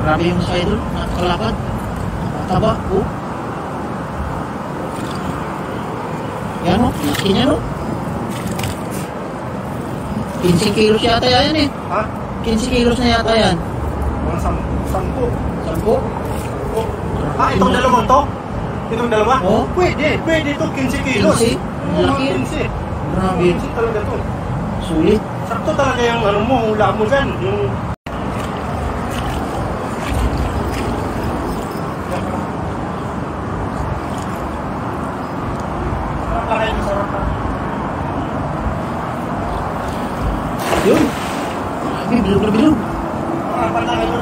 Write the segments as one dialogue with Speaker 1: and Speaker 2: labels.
Speaker 1: Grabe yung sa idol, nakakalapad. Taba, oh. Yan o, laki niya no. 15 kilos yata yan eh.
Speaker 2: Ha?
Speaker 1: 15 kilos na yata yan.
Speaker 2: Mga 10.
Speaker 1: 10?
Speaker 2: Oh. Ah, itong dalawang to? Itong dalawa?
Speaker 1: Oo.
Speaker 2: Pwede ito 15 kilos.
Speaker 1: 15? Laki.
Speaker 2: 15.
Speaker 1: Grabe.
Speaker 2: 15 talaga to.
Speaker 1: Sulit.
Speaker 2: Sakto talaga yung ano mo, hula mo dyan. Yung... Sarap lang kayo, sarap lang.
Speaker 1: Yun. Grabe, bilog na bilog.
Speaker 2: Sarap lang kayo.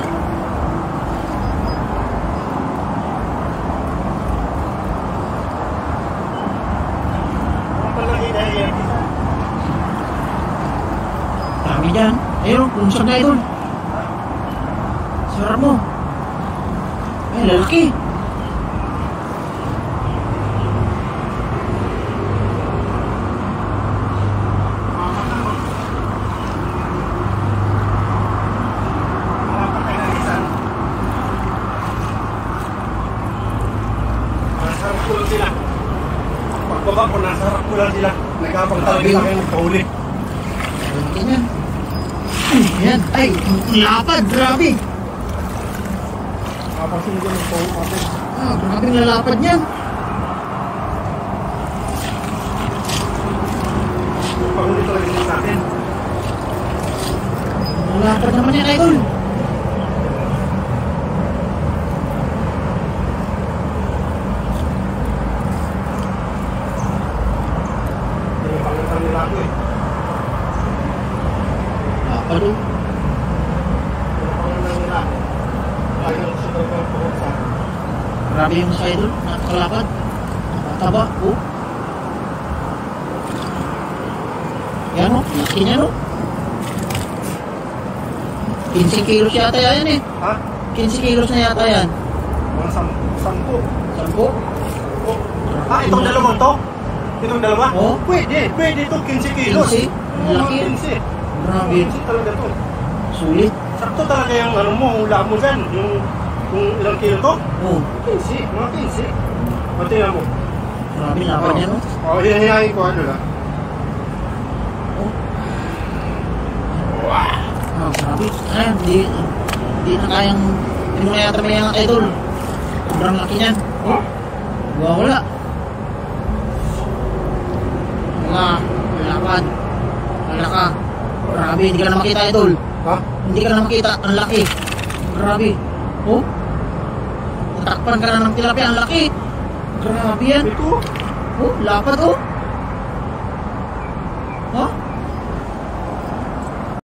Speaker 1: Dami dyan. Ayun, punsag na idol. Sarap mo. Ay, lalaki.
Speaker 2: Nasarap ko lang sila. Pagbaba ko, nasarap ko lang sila. Nagkapag talaga lang kayo magpahuli.
Speaker 1: Ganyan. Ayan. Ay, lapad. Grabe.
Speaker 2: Kapasin ko ng pahuli natin.
Speaker 1: Ah, grabe ang lalapad niyan.
Speaker 2: Pahuli talaga nila natin.
Speaker 1: Lalapad naman yan, idol.
Speaker 2: Pangalan nila ako eh.
Speaker 1: Lapad oh.
Speaker 2: Pangalan nila. Ayaw sa talagang puhusa.
Speaker 1: Grabe yung sa idol. Nakakalapad. Taba, oh. Yan oh, laki niya no. 15 kilos yata yan eh.
Speaker 2: Ha?
Speaker 1: 15 kilos na yata yan.
Speaker 2: Mga 10.
Speaker 1: 10?
Speaker 2: Oh. Ah, itong dalawang to? Itong dalawa?
Speaker 1: Oo.
Speaker 2: Pwede ito 15 kilos.
Speaker 1: 15? Laki.
Speaker 2: 15.
Speaker 1: Grabe.
Speaker 2: 15 talaga to.
Speaker 1: Sulit.
Speaker 2: Sakto talaga yung ano mo, hula mo dyan. Yung ilang kilo to?
Speaker 1: Oh.
Speaker 2: 15. Mga 15. Pati na mo.
Speaker 1: Grabe lapad niya no.
Speaker 2: Oo, hinahihayin ko ano lang.
Speaker 1: Oh. Ah, grabe. Ayan, di na kayang hindi mo na yata may ang idol. Sobrang laki niyan.
Speaker 2: Oh?
Speaker 1: Wala. Wala. Lapad. Malaka. Grabe, hindi ka na makita idol.
Speaker 2: Ha?
Speaker 1: Hindi ka na makita. Ang laki. Grabe. Oh. Takpan ka na ng tilapia. Ang laki. Grabe yan.
Speaker 2: Ito?
Speaker 1: Oh, lapad oh.